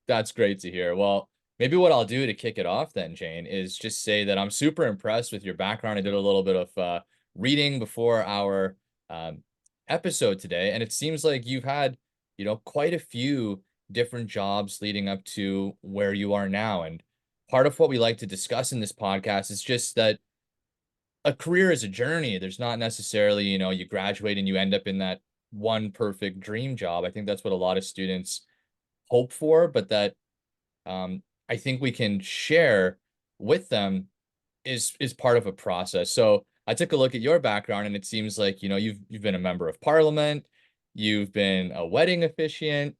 That's great to hear. Well, maybe what I'll do to kick it off then, Jane, is just say that I'm super impressed with your background. I did a little bit of reading before our um, episode today, and it seems like you've had, quite a few different jobs leading up to where you are now. And part of what we like to discuss in this podcast is just that a career is a journey. There's not necessarily, you graduate and you end up in that one perfect dream job. I think that's what a lot of students hope for, but that I think we can share with them is part of a process. So I took a look at your background, and it seems like you've been a member of parliament, you've been a wedding officiant,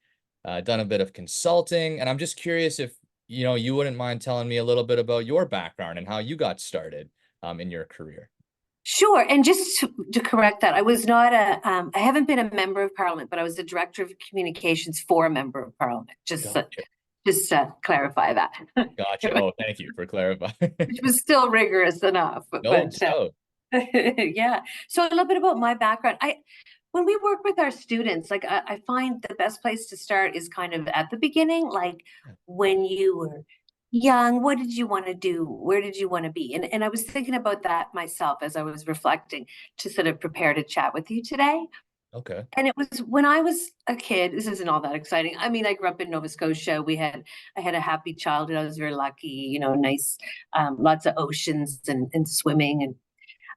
done a bit of consulting, and I'm just curious if you wouldn't mind telling me a little bit about your background and how you got started in your career. Sure. And just to correct that, I was not I haven't been a member of parliament, but I was the director of communications for a member of parliament. Gotcha. Just to clarify that. Gotcha. Oh, thank you for clarifying. Which was still rigorous enough. No But doubt. yeah. So a little bit about my background. When we work with our students, like I find the best place to start is kind of at the beginning, like when you were young, what did you want to do? Where did you want to be? And I was thinking about that myself as I was reflecting to sort of prepare to chat with you today. Okay. And it was when I was a kid. This isn't all that exciting. I mean, I grew up in Nova Scotia. I had a happy childhood. I was very lucky, nice, lots of oceans and swimming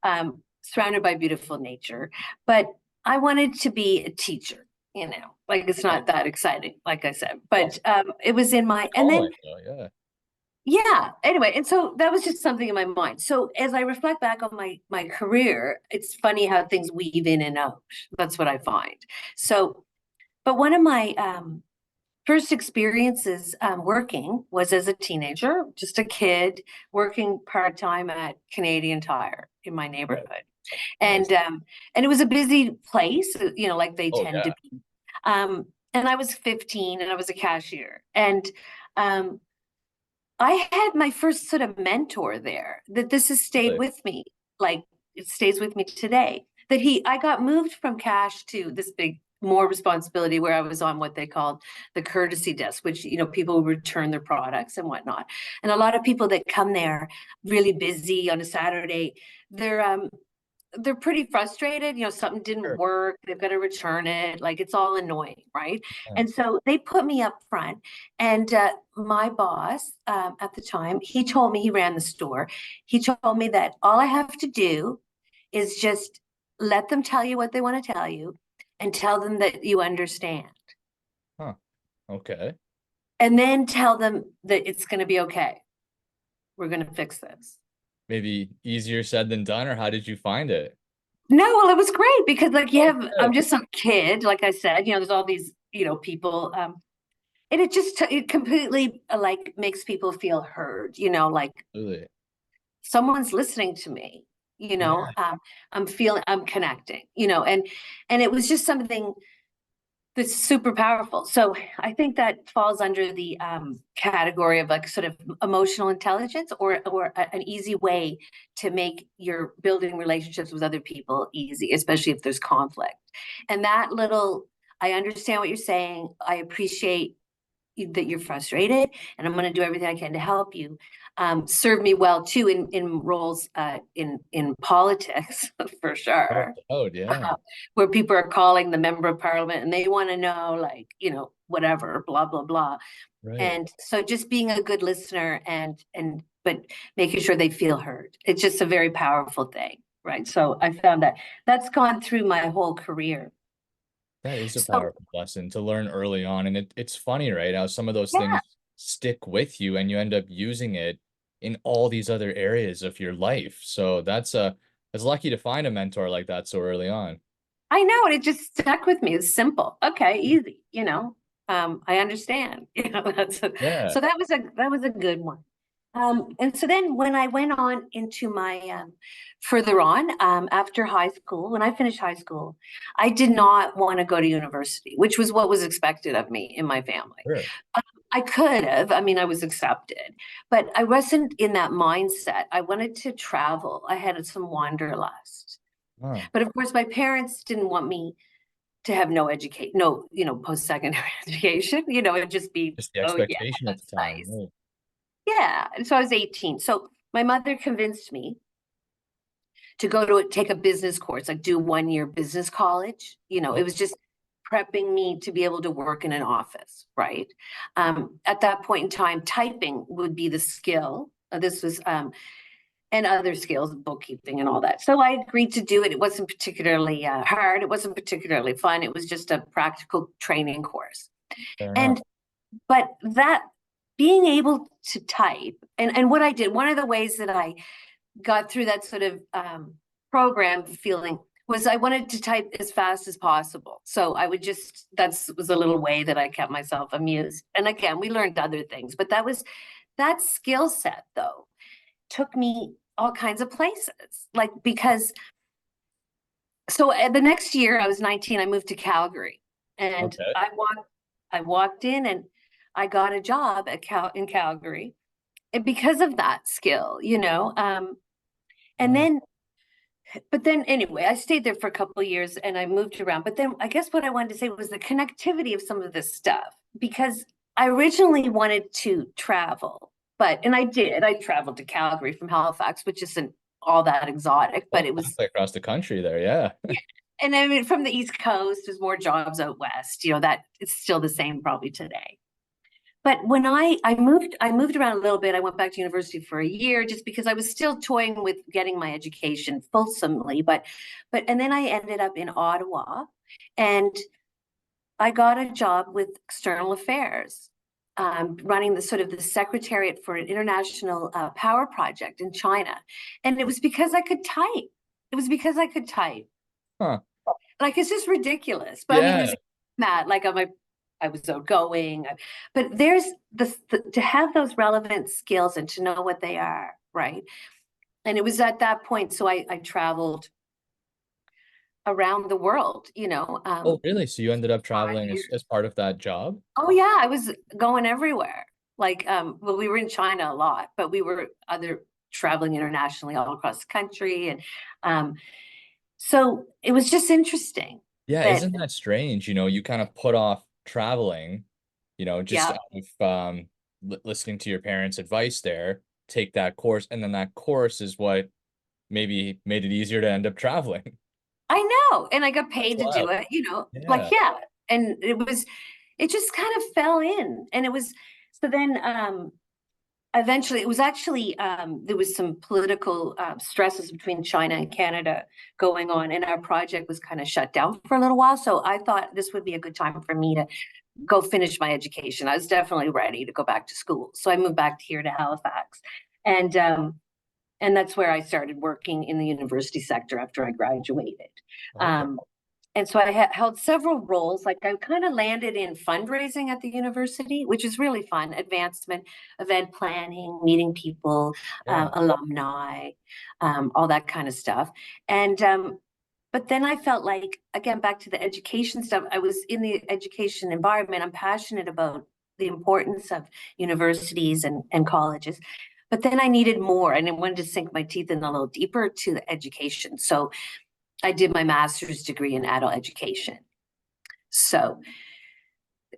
and surrounded by beautiful nature. But I wanted to be a teacher, like it's not that exciting, like I said, but it was in my, and then Yeah. yeah, anyway, and so that was just something in my mind. So as I reflect back on my career, it's funny how things weave in and out. That's what I find. So, but one of my first experiences working was as a teenager, just a kid working part-time at Canadian Tire in my neighborhood. Nice. And it was a busy place, like they Oh tend yeah. to be. And I was 15 and I was a cashier. And I had my first sort of mentor there, that this has stayed Really? with me, like it stays with me today. I got moved from cash to this big, more responsibility where I was on what they called the courtesy desk, which, people would return their products and whatnot. And a lot of people that come there really busy on a Saturday, they're pretty frustrated. Something didn't Sure. work. They've got to return it. Like it's all annoying, right? Yeah. And so they put me up front. And my boss at the time, he told me, he ran the store. He told me that all I have to do is just let them tell you what they want to tell you and tell them that you understand. Huh. Okay. And then tell them that it's going to be okay. We're going to fix this. Maybe easier said than done, or how did you find it? No, well, it was great because like I'm Good. just a kid, like I said, there's all these, people, and it completely like makes people feel heard, like Absolutely. someone's listening to me, Yeah. I'm connecting, and it was just something that's super powerful. So I think that falls under the category of like sort of emotional intelligence, or an easy way to make your building relationships with other people easy, especially if there's conflict. And I understand what you're saying. I appreciate that you're frustrated, and I'm going to do everything I can to help you. Serve me well too in roles in politics for No sure, doubt. Yeah. where people are calling the member of parliament and they want to know, like, whatever, blah blah blah. Right. And so just being a good listener and but making sure they feel heard, it's just a very powerful thing, right? So I found that that's gone through my whole career. That is a So powerful lesson to learn early on. And it's funny, right? How some of those yeah, things stick with you and you end up using it in all these other areas of your life. So that's lucky to find a mentor like that so early on. I know, and it just stuck with me. It's simple. Okay, easy, I understand. Yeah. So that was a good one. And so then when I went on into my further on after high school, when I finished high school, I did not want to go to university, which was what was expected of me in my family. Sure. I could have. I mean, I was accepted, but I wasn't in that mindset. I wanted to travel. I had some wanderlust. Huh. But of course, my parents didn't want me to have no educate, no, post-secondary education, and just be, Just the oh yeah, expectation at that's the time, nice. right? Yeah. And so I was 18. So my mother convinced me to go to take a business course, like do 1 year business college. It Oh, was just prepping me to be able to work in an office, right? At that point in time, typing would be the skill. This was and other skills, bookkeeping and all that. So I agreed to do it. It wasn't particularly hard. It wasn't particularly fun. It was just a practical training course. fair enough. And but that being able to type and what I did, one of the ways that I got through that sort of program feeling was I wanted to type as fast as possible. So I would just, that was a little way that I kept myself amused. And again, we learned other things, but that skill set though took me all kinds of places. Like, because so the next year I was 19, I moved to Calgary and Okay. I walked in and I got a job in Calgary. And because of that skill, and Uh, then but then anyway, I stayed there for a couple of years and I moved around. But then I guess what I wanted to say was the connectivity of some of this stuff, because I originally wanted to travel, and I did. I traveled to Calgary from Halifax, which isn't all that exotic, but oh, it was, halfway across the country there, yeah. yeah. And I mean, from the East Coast, there's more jobs out west, that it's still the same probably today. But when I moved around a little bit. I went back to university for a year just because I was still toying with getting my education fulsomely. And then I ended up in Ottawa, and I got a job with external affairs, running the sort of the secretariat for an international power project in China. And it was because I could type. It was because I could type. Huh. Like, it's just ridiculous. But I mean, Yeah. there's that, like, I was outgoing, but there's to have those relevant skills and to know what they are, right? And it was at that point, so I traveled around the world, Oh, really? So you ended up 5 traveling years. as part of that job? Oh yeah, I was going everywhere. Like, well, we were in China a lot, but we were other traveling internationally all across the country, and um, so it was just interesting Yeah, that, isn't that strange? You kind of put off traveling, just yeah, out of listening to your parents' advice there, take that course, and then that course is what maybe made it easier to end up traveling. I know, and I got That's paid to do wild. it, like, Yeah. yeah, and it just kind of fell in, and so then, eventually, it was actually, there was some political stresses between China and Canada going on, and our project was kind of shut down for a little while, so I thought this would be a good time for me to go finish my education. I was definitely ready to go back to school, so I moved back here to Halifax, and that's where I started working in the university sector after I graduated. Okay. Um, and so I held several roles. Like, I kind of landed in fundraising at the university, which is really fun. Advancement, event planning, meeting people, Yeah. alumni, all that kind of stuff. And but then I felt like, again, back to the education stuff. I was in the education environment. I'm passionate about the importance of universities and colleges. But then I needed more, and I wanted to sink my teeth in a little deeper to the education. So I did my master's degree in adult education. So,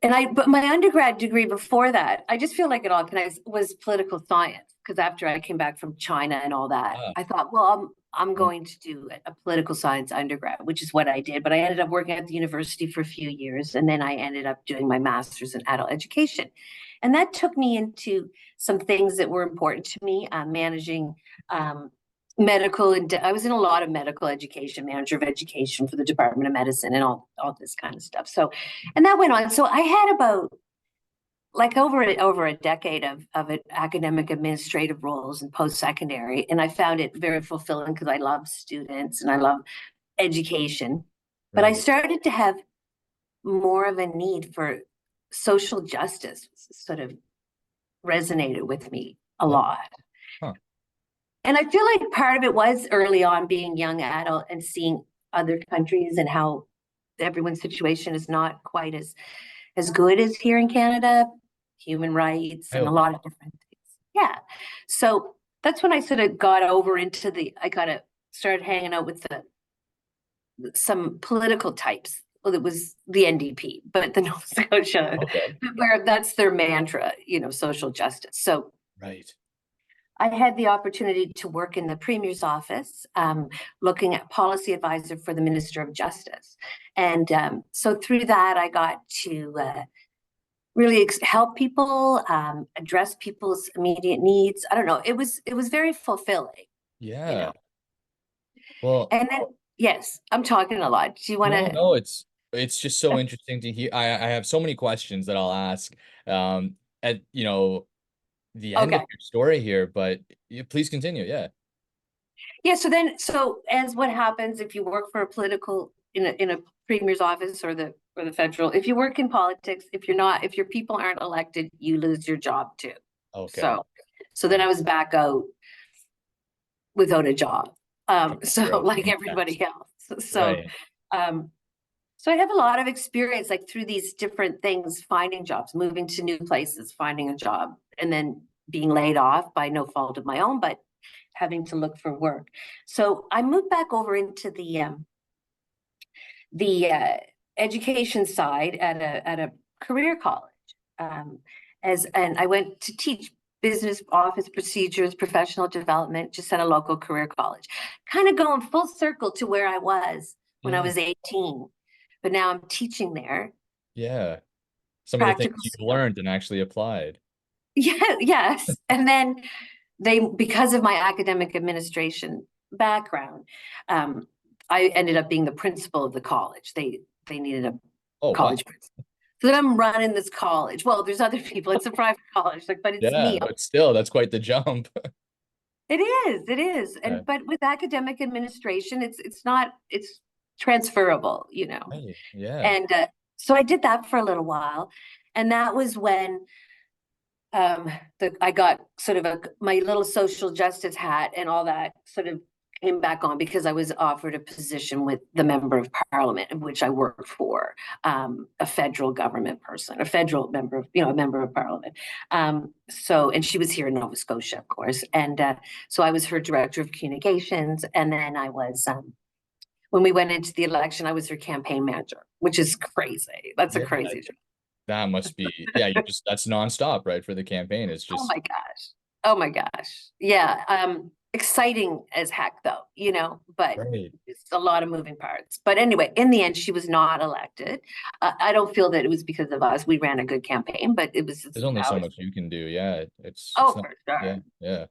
but my undergrad degree before that, I just feel like it all connects, was political science. Because after I came back from China and all that, Ah, I thought, well, I'm mm, going to do a political science undergrad, which is what I did. But I ended up working at the university for a few years, and then I ended up doing my master's in adult education, and that took me into some things that were important to me, managing um, medical, and I was in a lot of medical education, manager of education for the Department of Medicine, and all this kind of stuff. So, and that went on. So I had about, like, over a decade of academic administrative roles and post-secondary, and I found it very fulfilling because I love students and I love education. But I right. started to have more of a need for social justice, sort of resonated with me a Oh, lot. huh. And I feel like part of it was early on, being young adult and seeing other countries and how everyone's situation is not quite as good as here in Canada. human rights, I and a open. lot of different things. Yeah. So that's when I sort of got over into I got to started hanging out with some political types. Well, it was the NDP, but the Nova Scotia, Okay. where that's their mantra, social justice. So Right. I had the opportunity to work in the Premier's office, looking at policy advisor for the Minister of Justice. And so through that, I got to really help people, address people's immediate needs. I don't know. It was very fulfilling, you Yeah. know. Well, And then, yes, I'm talking a lot. Do you want no, to? no, it's just so interesting to hear. I have so many questions that I'll ask at the end of Okay. your story here, but please continue. Yeah. Yeah. So as what happens if you work for a political in a premier's office or the federal, if you work in politics, if your people aren't elected, you lose your job too. Okay. So then I was back out without a job. So Right. like Yes. everybody else. Right. Um, so I have a lot of experience like through these different things, finding jobs, moving to new places, finding a job, and then being laid off by no fault of my own, but having to look for work. So I moved back over into the education side at a career college. Um, and I went to teach business office procedures, professional development, just at a local career college. Kind of going full circle to where I was when I Yeah. was 18, but now I'm teaching there Yeah. Some of the things practical you've skills. learned and actually applied. Yeah, yes. And then because of my academic administration background, um, I ended up being the principal of the college. They needed a Oh, wow. college principal. So then I'm running this college. Well, there's other people. It's a private college, like, but it's Yeah, me. but still, that's quite the jump. It is. Yeah. But with academic administration, it's transferable, Right. Yeah. And so I did that for a little while, and that was when I got sort of my little social justice hat and all that sort of came back on because I was offered a position with the member of parliament, of which I worked for, a federal government person, a federal member of, a member of parliament. And she was here in Nova Scotia, of course. And so I was her director of communications. And then when we went into the election, I was her campaign manager, which is crazy. That's a Yeah. crazy job. That must be, yeah, that's nonstop, right? For the campaign. It's Oh just, my gosh. Oh my gosh. Yeah. Exciting as heck though, but right. it's a lot of moving parts. But anyway, in the end, she was not elected. I don't feel that it was because of us. We ran a good campaign, but it was just There's only how so it's. much you can do. Yeah. It's Oh, not, for yeah. sure. Yeah.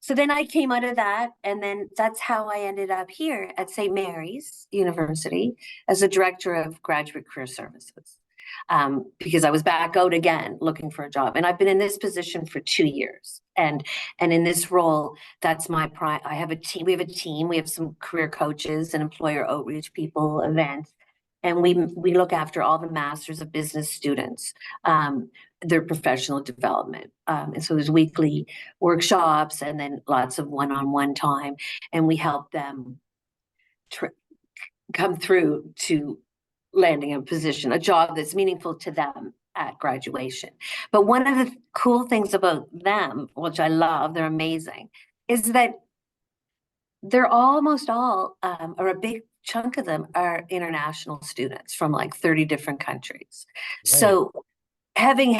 So then I came out of that, and then that's how I ended up here at St. Mary's University as a director of graduate career services. Because I was back out again looking for a job, and I've been in this position for 2 years. And in this role, that's my prime. I have a team. We have a team. We have some career coaches and employer outreach people, events, and we look after all the masters of business students, their professional development. And so there's weekly workshops and then lots of one-on-one time, and we help them come through to landing a position, a job that's meaningful to them at graduation. But one of the cool things about them, which I love, they're amazing, is that they're almost all, or a big chunk of them, are international students from like 30 different countries. Right. So having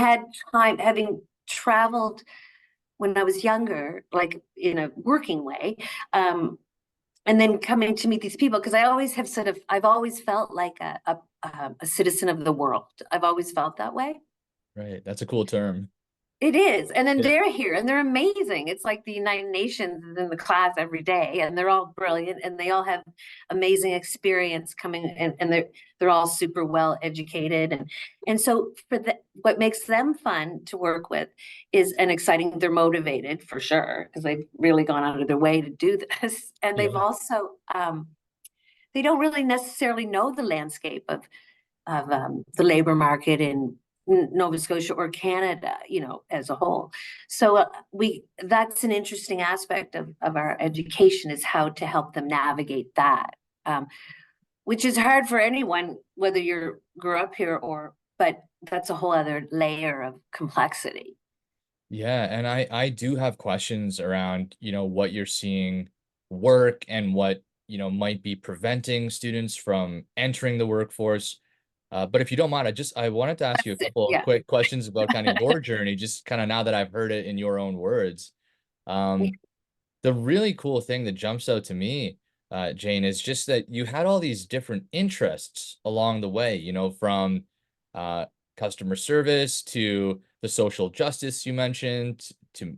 traveled when I was younger, like in a working way, and then coming to meet these people, because I've always felt like a citizen of the world. I've always felt that way. Right. That's a cool term. It is. And then Yeah. they're here and they're amazing. It's like the United Nations is in the class every day, and they're all brilliant and they all have amazing experience coming, and they're all super well educated. And so what makes them fun to work with is and exciting. They're motivated for sure because they've really gone out of their way to do this. And they've Yeah. also they don't really necessarily know the landscape of the labor market in Nova Scotia or Canada, as a whole. So that's an interesting aspect of our education, is how to help them navigate that, which is hard for anyone, whether you grew up here but that's a whole other layer of complexity. Yeah, and I do have questions around, what you're seeing work and what, might be preventing students from entering the workforce. But if you don't mind, I wanted to ask you a That's it. couple of Yeah. quick questions about kind of your journey, just kind of now that I've heard it in your own words. Um, the really cool thing that jumps out to me, Jane, is just that you had all these different interests along the way, from uh, customer service to the social justice you mentioned to,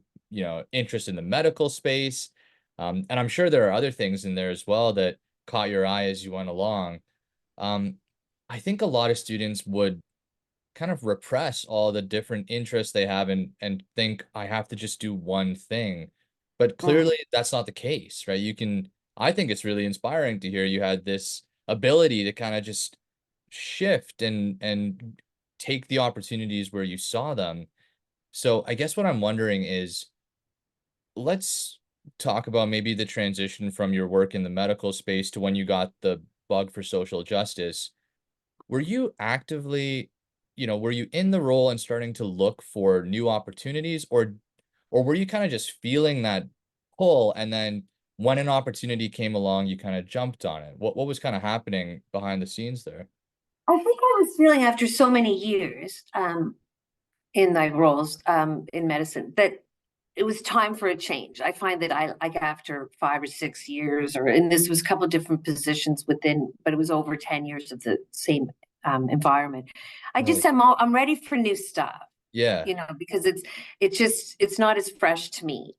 interest in the medical space. And I'm sure there are other things in there as well that caught your eye as you went along. Um, I think a lot of students would kind of repress all the different interests they have and think I have to just do one thing. But Mm. clearly that's not the case, right? I think it's really inspiring to hear you had this ability to kind of just shift and take the opportunities where you saw them. So I guess what I'm wondering is, let's talk about maybe the transition from your work in the medical space to when you got the bug for social justice. Were you actively, were you in the role and starting to look for new opportunities, or were you kind of just feeling that pull and then when an opportunity came along, you kind of jumped on it? What was kind of happening behind the scenes there? I think I was feeling after so many years in my roles in medicine that it was time for a change. I find that I like after 5 or 6 years, and this was a couple of different positions within, but it was over 10 years of the same environment. Holy, I'm ready for new stuff, yeah, because it's not as fresh to me.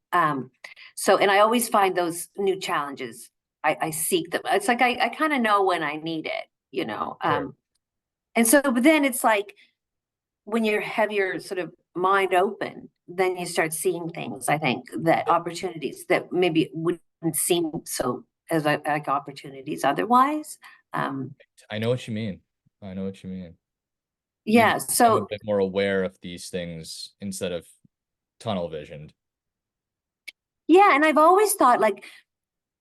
So, and I always find those new challenges. I seek them. It's like I kind of know when I need it, sure. and so, but then it's like when you have your sort of mind open, then you start seeing things, I think, that opportunities that maybe wouldn't seem so as like opportunities otherwise. Um, I know what you mean. I know what you mean. You yeah. just become a So, bit more aware of these things instead of tunnel visioned. yeah. And I've always thought like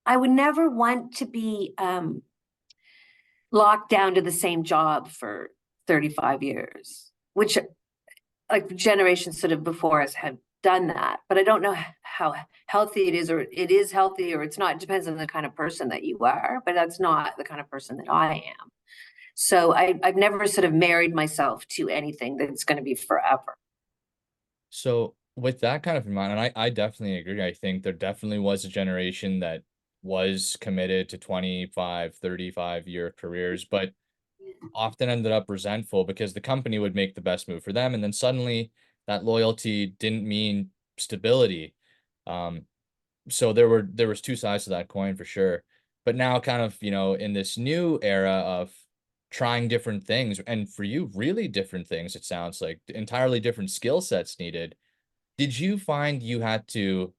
I would never want to be locked down to the same job for 35 years, which like generations sort of before us had done that, but I don't know how healthy it is, or it is healthy, or it's not. It depends on the kind of person that you are, but that's not the kind of person that I am. So I've never sort of married myself to anything that's going to be forever. So with that kind of in mind, and I definitely agree. I think there definitely was a generation that was committed to 25, 35-year careers, but often ended up resentful because the company would make the best move for them. And then suddenly that loyalty didn't mean stability. Um, so there was two sides to that coin for sure. But now kind of, in this new era of trying different things, and for you, really different things, it sounds like entirely different skill sets needed. Did you find you had to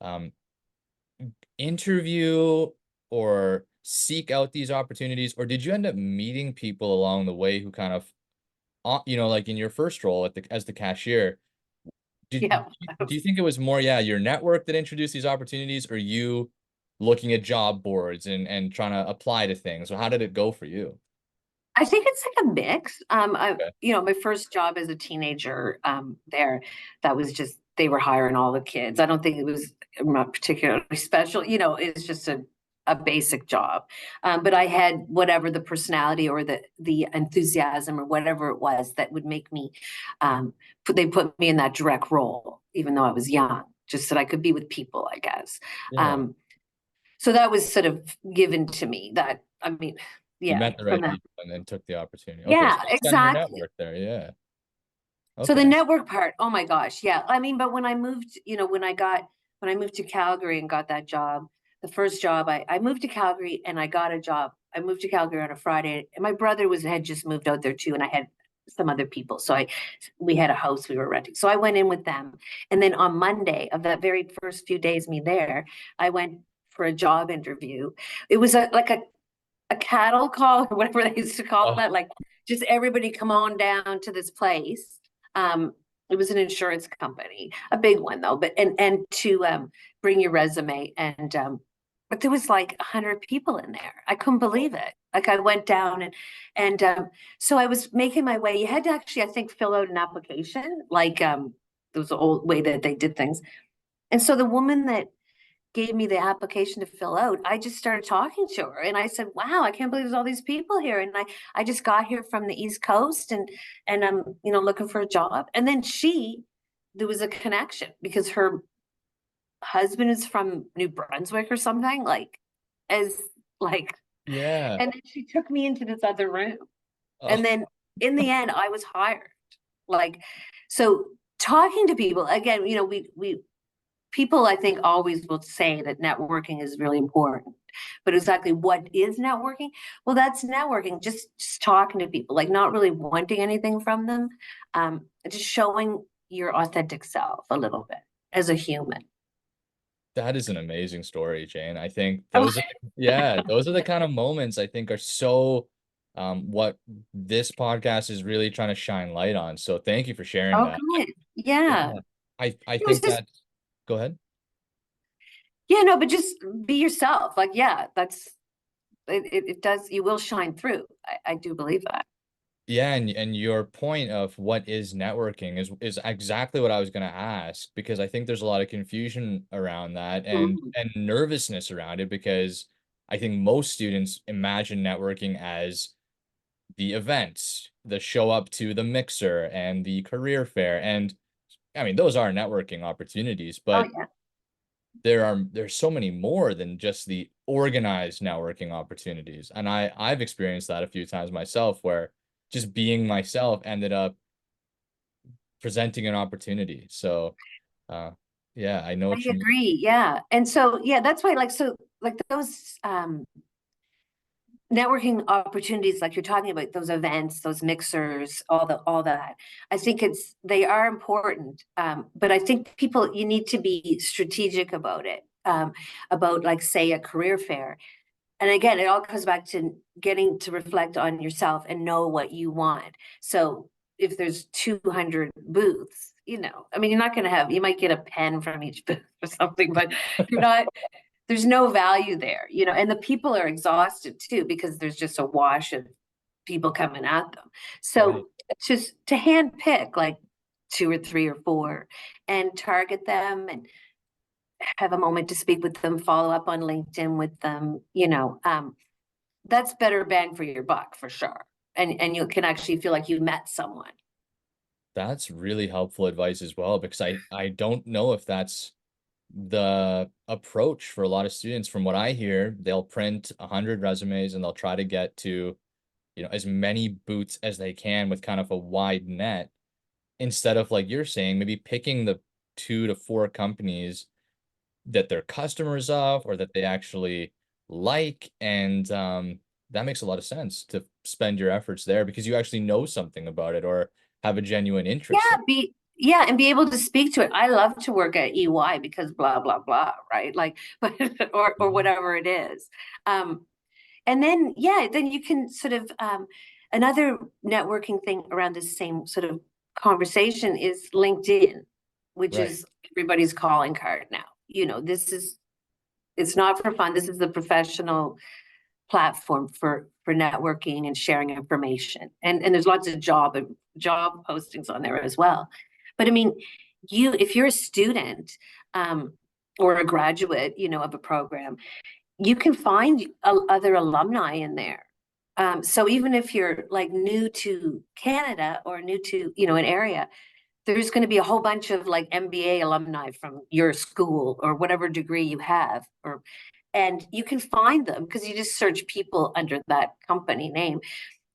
um, interview or seek out these opportunities, or did you end up meeting people along the way who kind of, like in your first role as the cashier, Yeah. do you think it was more, yeah, your network that introduced these opportunities, or you looking at job boards and trying to apply to things? Or how did it go for you? I think it's like a mix. Okay. My first job as a teenager, there, that was just they were hiring all the kids. I don't think it was not particularly special. It's just a basic job. But I had whatever the personality or the enthusiasm or whatever it was that would make me. They put me in that direct role, even though I was young, just that I could be with people, I guess. Yeah. Um, so that was sort of given to me. That I mean, You yeah, met the from right that. people and then took the opportunity. Okay, so Yeah, it's then your exactly. network there. Yeah. So the Okay. network part, oh my gosh, yeah. I mean, but when I moved, when I moved to Calgary and got that job, the first job, I moved to Calgary and I got a job. I moved to Calgary on a Friday, and my brother had just moved out there too, and I had some other people. So we had a house we were renting. So I went in with them. And then on Monday of that very first few days me there, I went for a job interview. It was like a cattle call or whatever they used to call Oh, that, like just everybody come on down to this place. Um, it was an insurance company, a big one though, but and to bring your resume and but there was like 100 people in there. I couldn't believe it. Like I went down and so I was making my way. You had to actually, I think, fill out an application, like there was the old way that they did things. And so the woman that gave me the application to fill out, I just started talking to her and I said, wow, I can't believe there's all these people here. And I just got here from the East Coast and I'm, looking for a job. And then there was a connection because her husband is from New Brunswick or something, as like, Yeah. and then she took me into this other room. Oh, And then in the end, I was hired. Like, so talking to people again, we people I think always will say that networking is really important. But exactly what is networking? Well, that's networking, just talking to people, like not really wanting anything from them. Just showing your authentic self a little bit as a human. that is an amazing story, Jane. I think Oh, those are the kind of moments I think are so what this podcast is really trying to shine light on. So thank you for sharing oh, that. good. Yeah. Yeah. I It was think just, that go ahead. yeah, no, but just be yourself. Like, yeah, it does, you will shine through. I do believe that. Yeah, and your point of what is networking is exactly what I was going to ask, because I think there's a lot of confusion around that Mhm. and nervousness around it, because I think most students imagine networking as the events, the show up to the mixer and the career fair, and I mean those are networking opportunities, Oh, but yeah. there's so many more than just the organized networking opportunities. And I've experienced that a few times myself, where just being myself ended up presenting an opportunity. So uh yeah, I know I what you mean. agree. Yeah. And so, yeah, that's why, like, so, like, those networking opportunities, like you're talking about, those events, those mixers, all that, I think they are important. But I think people, you need to be strategic about it. About, like, say, a career fair. And again, it all comes back to getting to reflect on yourself and know what you want. So if there's 200 booths, I mean, you're not going to have, you might get a pen from each booth or something, but you're not, there's no value there, and the people are exhausted too, because there's just a wash of people coming at them. Right. So it's just to hand pick like two or three or four and target them and have a moment to speak with them, follow up on LinkedIn with them, that's better bang for your buck for sure. And you can actually feel like you met someone. That's really helpful advice as well, because I don't know if that's the approach for a lot of students. From what I hear, they'll print 100 resumes and they'll try to get to, as many boots as they can with kind of a wide net, instead of, like you're saying, maybe picking the 2 to 4 companies that they're customers of or that they actually like. And that makes a lot of sense to spend your efforts there, because you actually know something about it or have a genuine interest in it. And be able to speak to it. I love to work at EY because blah blah blah, right? Like, but or Yeah. whatever it is. And then, yeah, then you can sort of, another networking thing around this same sort of conversation is LinkedIn, which Right. is everybody's calling card now. It's not for fun. This is the professional platform for networking and sharing information. And there's lots of job postings on there as well. But I mean, if you're a student, or a graduate, of a program, you can find other alumni in there. So even if you're like new to Canada or new to, an area, there's going to be a whole bunch of like MBA alumni from your school or whatever degree you have, and you can find them because you just search people under that company name.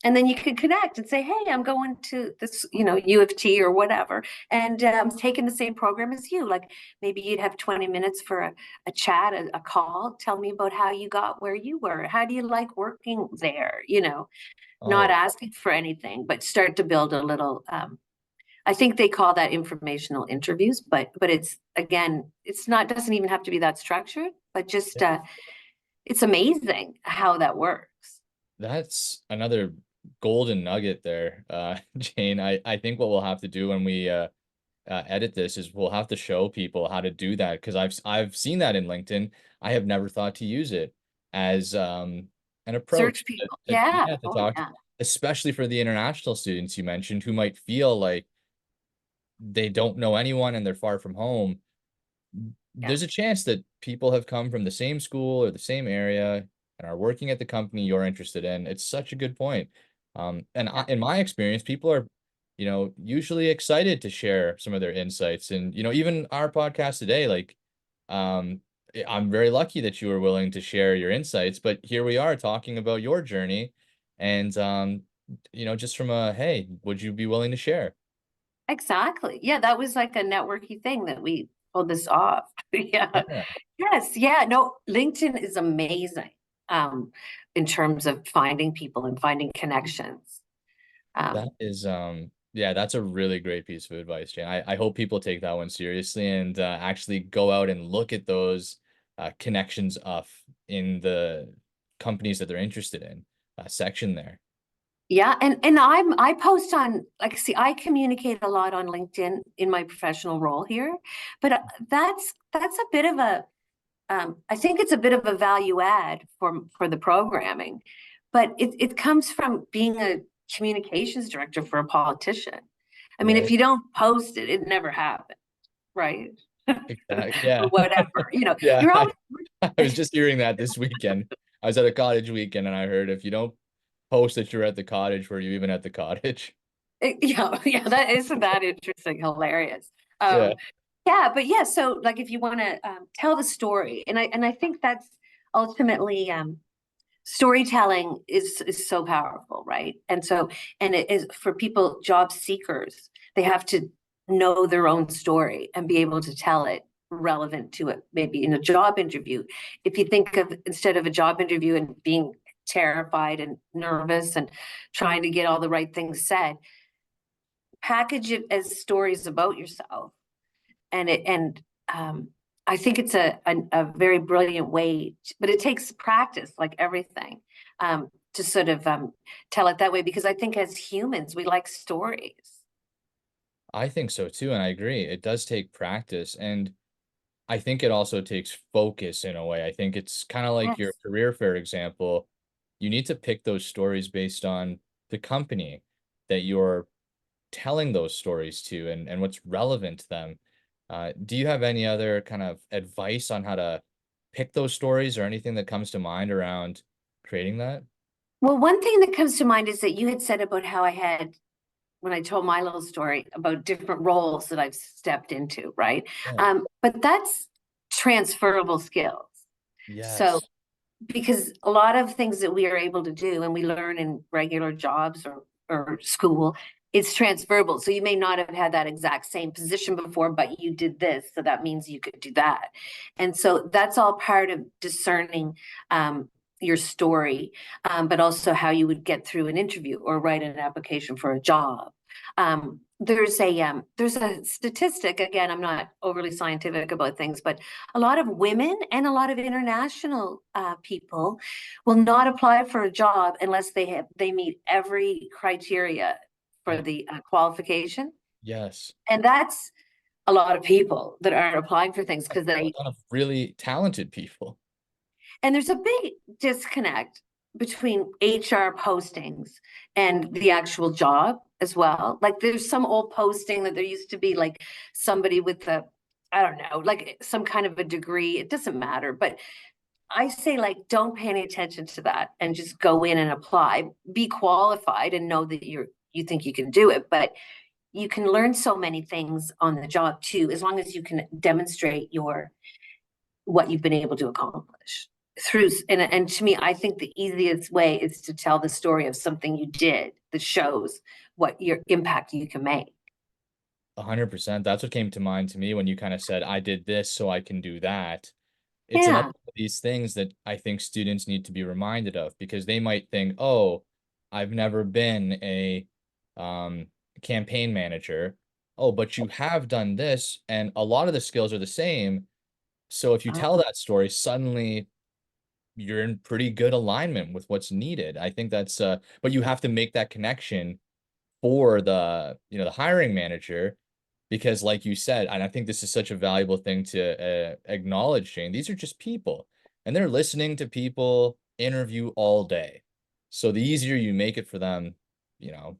And then you can connect and say, hey, I'm going to this, U of T or whatever, and I'm taking the same program as you. Like maybe you'd have 20 minutes for a chat, a call. Tell me about how you got where you were. How do you like working there? Not Oh, asking for anything, but start to build a little. I think they call that informational interviews, but it's, again, it's not, doesn't even have to be that structured, but just it's amazing how that works. that's another golden nugget there, Jane. I think what we'll have to do when we edit this is we'll have to show people how to do that because I've seen that in LinkedIn. I have never thought to use it as an approach Search people. Yeah. to Oh, talk, yeah. especially for the international students you mentioned who might feel like they don't know anyone and they're far from home. Yeah. There's a chance that people have come from the same school or the same area and are working at the company you're interested in. It's such a good point. Yeah. In my experience, people are, usually excited to share some of their insights. And, even our podcast today, like, um, I'm very lucky that you were willing to share your insights, but here we are talking about your journey and, just from a, hey, would you be willing to share? Exactly. Yeah, that was like a networky thing that we pulled this off. Yeah. Yeah. Yes. Yeah. No, LinkedIn is amazing in terms of finding people and finding connections. That Um, is, yeah, that's a really great piece of advice, Jane. I hope people take that one seriously and actually go out and look at those connections up in the companies that they're interested in section there. yeah, and I post on, like, see, I communicate a lot on LinkedIn in my professional role here, but that's a bit of a I think it's a bit of a value add for the programming, but it comes from being a communications director for a politician. I mean, if Right. you don't post it, it never happened, right? Exactly. Or Yeah. whatever, Yeah. you're always I was just hearing that this weekend. I was at a cottage weekend and I heard if you don't post that you're at the cottage, were you even at the cottage? yeah, yeah, that isn't that interesting, hilarious. Yeah. Um, yeah, but yeah, so like if you want to tell the story, and I think that's ultimately storytelling is so powerful, right? And so, and it is for people, job seekers, they have to know their own story and be able to tell it relevant to it, maybe in a job interview. If you think of, instead of a job interview and being terrified and nervous and trying to get all the right things said, package it as stories about yourself. And I think it's a very brilliant way, but it takes practice, like everything, to sort of tell it that way. Because I think as humans, we like stories. I think so too, and I agree. It does take practice, and I think it also takes focus in a way. I think it's kind of like your Yes. career fair example. You need to pick those stories based on the company that you're telling those stories to and what's relevant to them. Do you have any other kind of advice on how to pick those stories or anything that comes to mind around creating that? Well, one thing that comes to mind is that you had said about how I had, when I told my little story about different roles that I've stepped into, right? Yeah. But that's transferable skills. So Yes. because a lot of things that we are able to do and we learn in regular jobs or school, it's transferable. So you may not have had that exact same position before, but you did this, so that means you could do that. And so that's all part of discerning your story, but also how you would get through an interview or write an application for a job. There's a statistic, again, I'm not overly scientific about things, but a lot of women and a lot of international people will not apply for a job unless they meet every criteria for Oh, the qualification. yes. And that's a lot of people that aren't applying for things A because they, ton of really talented people. and there's a big disconnect between HR postings and the actual job as well. Like there's some old posting that there used to be like somebody with a, I don't know, like some kind of a degree. It doesn't matter. But I say, like, don't pay any attention to that and just go in and apply. Be qualified and know that you think you can do it. But you can learn so many things on the job too, as long as you can demonstrate your what you've been able to accomplish through. And to me, I think the easiest way is to tell the story of something you did that shows what your impact you can make. 100%. That's what came to mind to me when you kind of said, I did this, so I can do that. It's another Yeah. one of these things that I think students need to be reminded of because they might think, oh, I've never been a um, campaign manager. Oh, but you have done this, and a lot of the skills are the same. So if you tell that story, suddenly you're in pretty good alignment with what's needed. I think that's but you have to make that connection for the hiring manager because like you said, and I think this is such a valuable thing to acknowledge, Shane, these are just people and they're listening to people interview all day. So the easier you make it for them,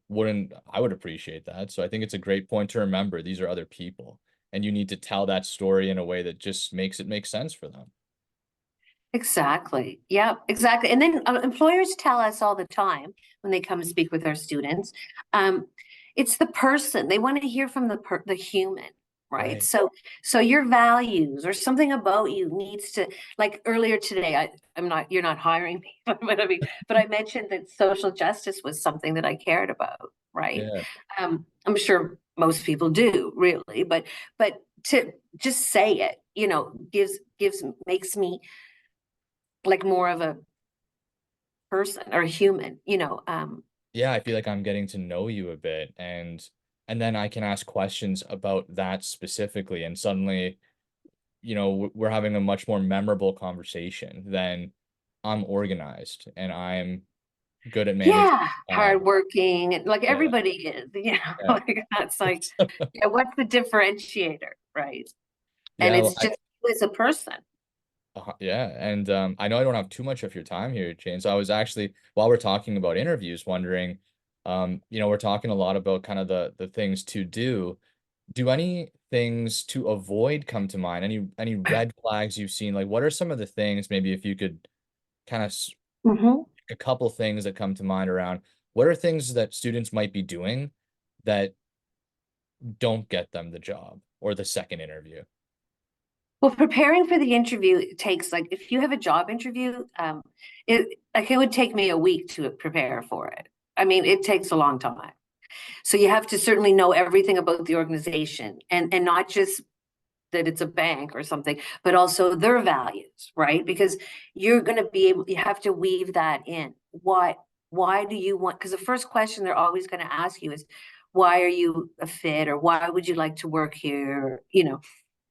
wouldn't I would appreciate that. So I think it's a great point to remember these are other people and you need to tell that story in a way that just makes it make sense for them. Exactly. Yeah, exactly. And then employers tell us all the time when they come to speak with our students, um, it's the person. They want to hear from the human, right? Right. So your values or something about you needs to, like earlier today, I'm not, you're not hiring me, but I mean, but I mentioned that social justice was something that I cared about, right? Yeah. I'm sure most people do, really, but to just say it, gives makes me like more of a person or a human, Yeah, I feel like I'm getting to know you a bit and then I can ask questions about that specifically and suddenly, we're having a much more memorable conversation than I'm organized and I'm good at managing yeah, time. hardworking, and like Yeah, everybody is, yeah. like that's like, yeah, what's the differentiator, right? And Yeah, well, it's just you as a person. yeah, and, I know I don't have too much of your time here, Jane, so I was actually while we're talking about interviews, wondering, we're talking a lot about kind of the things to do. Do any things to avoid come to mind? Any red flags you've seen? Like, what are some of the things, maybe if you could kind of Mhm. a couple things that come to mind around what are things that students might be doing that don't get them the job or the second interview? Well, preparing for the interview takes like if you have a job interview, it would take me a week to prepare for it. I mean, it takes a long time. So you have to certainly know everything about the organization and not just that it's a bank or something, but also their values, right? Because you're going to be able, you have to weave that in. Why do you want, because the first question they're always going to ask you is, why are you a fit or why would you like to work here?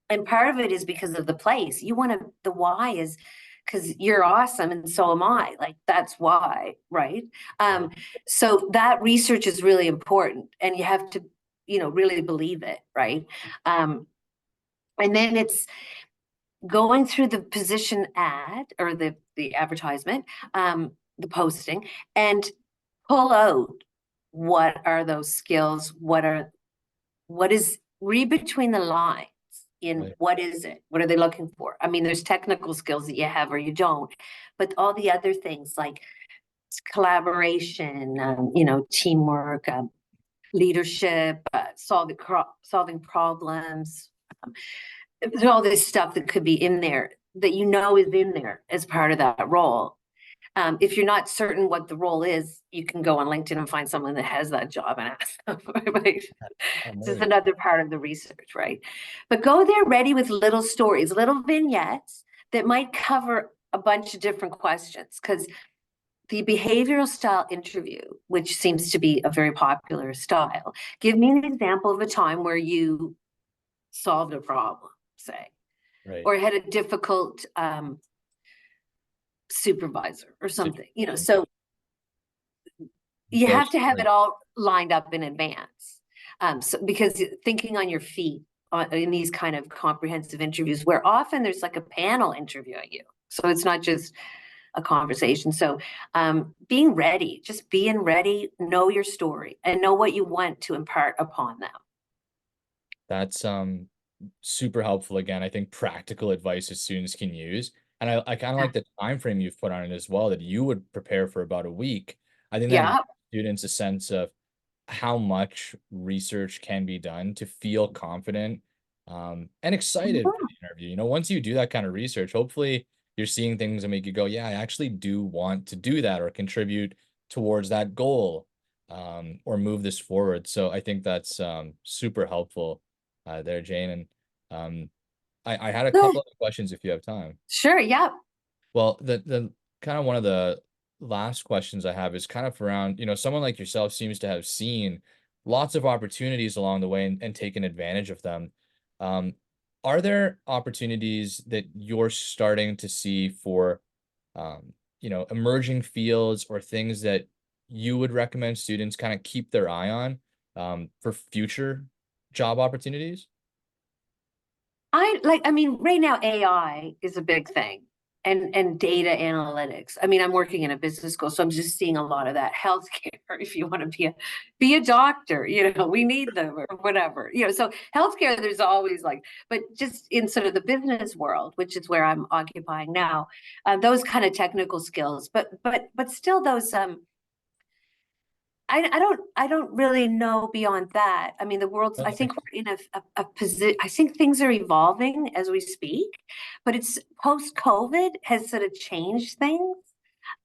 And part of it is because of the place. You want to, the why is because you're awesome and so am I. Like that's why, right? Right. Um, so that research is really important and you have to, really believe it, right? Um, and then it's going through the position ad or the advertisement, the posting, and pull out what are those skills, what is read between the lines in Right. what is it? What are they looking for? I mean, there's technical skills that you have or you don't, but all the other things like collaboration, teamwork, leadership, solving problems. There's all this stuff that could be in there that is in there as part of that role. If you're not certain what the role is, you can go on LinkedIn and find someone that has that job and ask them. This Oh, is maybe. another part of the research, right? But go there ready with little stories, little vignettes that might cover a bunch of different questions. Because the behavioral style interview, which seems to be a very popular style, give me an example of a time where you solved a problem, say, Right. or had a difficult supervisor or something, Situation. so you Those have to have stories. it all lined up in advance. So because thinking on your feet in these kind of comprehensive interviews, where often there's like a panel interviewing you, so it's not just a conversation. So being ready, just being ready, know your story and know what you want to impart upon them. That's super helpful again. I think practical advice that students can use. And I kind of Yeah. like the time frame you've put on it as well, that you would prepare for about a week. I think that gives Yeah. students a sense of how much research can be done to feel confident and excited for Mhm. the interview. Once you do that kind of research, hopefully you're seeing things that make you go, yeah, I actually do want to do that or contribute towards that goal or move this forward. So I think that's super helpful there, Jane. And I had a Good. couple of questions if you have time. Sure. Yeah. Well, the kind of one of the last questions I have is kind of around, someone like yourself seems to have seen lots of opportunities along the way and taken advantage of them. Um, are there opportunities that you're starting to see for, emerging fields or things that you would recommend students kind of keep their eye on for future job opportunities? I mean, right now AI is a big thing, and data analytics. I mean, I'm working in a business school, so I'm just seeing a lot of that. Healthcare, if you want to be a doctor, we need them or whatever. So healthcare, there's always like, but just in sort of the business world, which is where I'm occupying now, those kind of technical skills, but still those I don't really know beyond that. I mean, the world's, I think we're in a position, I think things are evolving as we speak, but it's post-COVID has sort of changed things.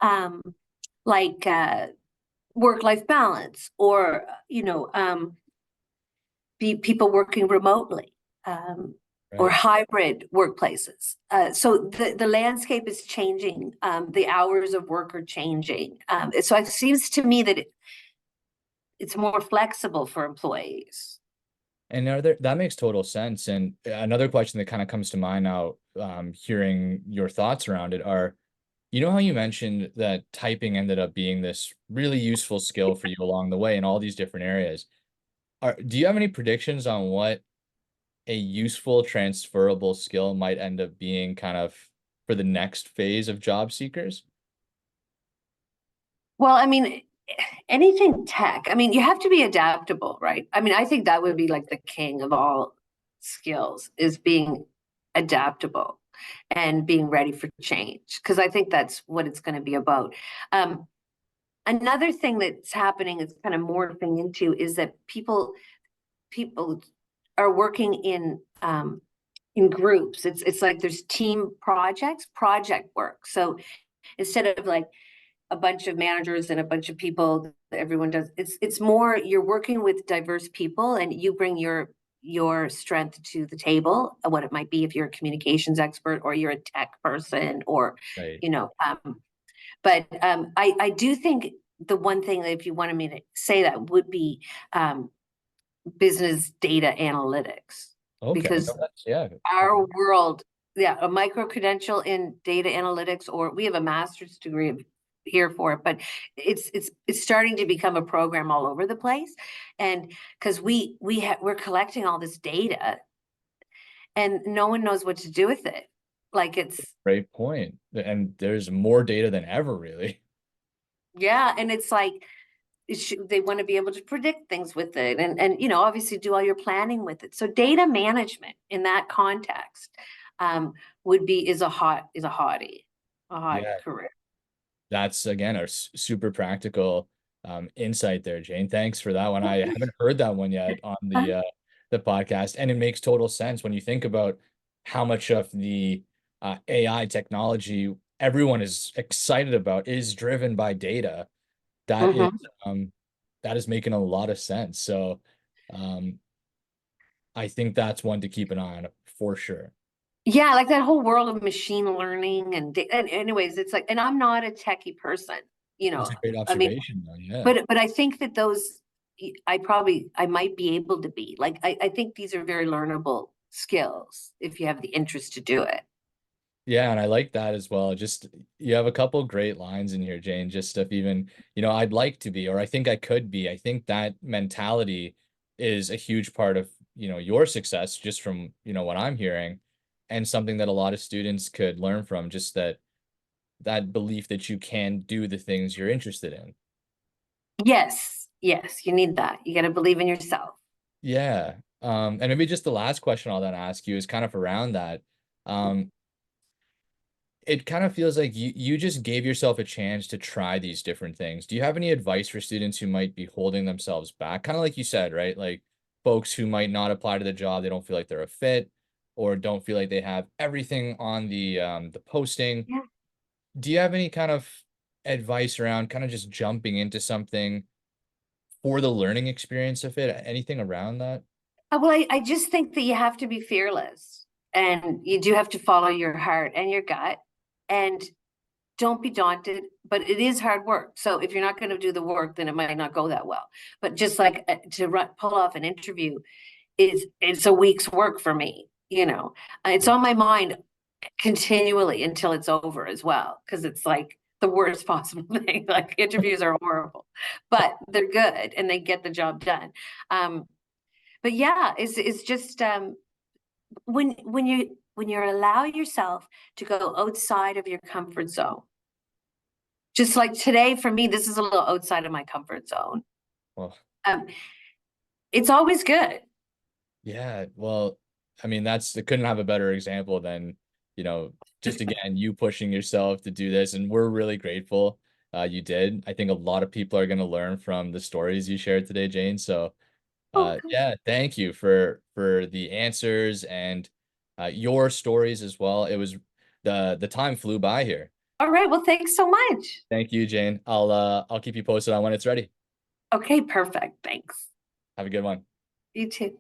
Um, like work-life balance or, be people working remotely, or Right. hybrid workplaces. So the landscape is changing. The hours of work are changing. So it seems to me that it's more flexible for employees. And that makes total sense. And another question that kind of comes to mind now, hearing your thoughts around it are, you know how you mentioned that typing ended up being this really useful skill for you along the way in all these different areas. Do you have any predictions on what a useful transferable skill might end up being kind of for the next phase of job seekers? Well, I mean, anything tech, I mean, you have to be adaptable, right? I mean, I think that would be like the king of all skills is being adaptable and being ready for change, because I think that's what it's going to be about. Um, Another thing that's happening is kind of morphing into is that people are working in groups. It's like there's team projects, project work. So instead of like a bunch of managers and a bunch of people, everyone does, it's more you're working with diverse people and you bring your strength to the table, what it might be if you're a communications expert or you're a tech person or Right. you know but I do think the one thing that if you wanted me to say that would be um, business data analytics, Okay. No, because that's, yeah. our world, yeah, a micro credential in data analytics, or we have a master's degree here for it, but it's starting to become a program all over the place, and because we're collecting all this data and no one knows what to do with it, like it's Great point. And there's more data than ever, really. yeah, and it's like they want to be able to predict things with it and obviously do all your planning with it. So data management in that context would be is a hot Yeah. career. That's again a super practical insight there, Jane. Thanks for that one. I haven't heard that one yet on the podcast, and it makes total sense when you think about how much of the AI technology everyone is excited about is driven by data. That is Mhm. um, that is making a lot of sense. So um, I think that's one to keep an eye on for sure. Yeah, like that whole world of machine learning and anyways, it's like, and I'm not a techie person, That's a great I mean, observation, though. Yeah. but I think that those I might be able to be like I think these are very learnable skills if you have the interest to do it. Yeah, and I like that as well. Just you have a couple great lines in here, Jane. Just stuff even, I'd like to be, or I think I could be. I think that mentality is a huge part of, your success, just from, what I'm hearing, and something that a lot of students could learn from, just that belief that you can do the things you're interested in. Yes, you need that. You got to believe in yourself. Yeah. And maybe just the last question I'll then ask you is kind of around that. Um, it kind of feels like you just gave yourself a chance to try these different things. Do you have any advice for students who might be holding themselves back? Kind of like you said, right? Like folks who might not apply to the job, they don't feel like they're a fit or don't feel like they have everything on the posting. Yeah. Do you have any kind of advice around kind of just jumping into something for the learning experience of it? Anything around that? Well, I just think that you have to be fearless and you do have to follow your heart and your gut and don't be daunted, but it is hard work. So if you're not going to do the work, then it might not go that well. But just like pull off an interview it's a week's work for me, It's on my mind continually until it's over as well, because it's like the worst possible thing. Like interviews are horrible, but they're good and they get the job done. Um, But yeah, it's just when you allow yourself to go outside of your comfort zone. Just like today for me, this is a little outside of my comfort zone. Well, Um, it's always good. yeah, well, I mean, it couldn't have a better example than, you know, just again, you pushing yourself to do this. And we're really grateful you did. I think a lot of people are going to learn from the stories you shared today, Jane. So, Oh, good. yeah, thank you for the answers and your stories as well. It was the time flew by here. All right. Well, thanks so much. Thank you, Jane. I'll keep you posted on when it's ready. Okay, perfect. Thanks. Have a good one. You too.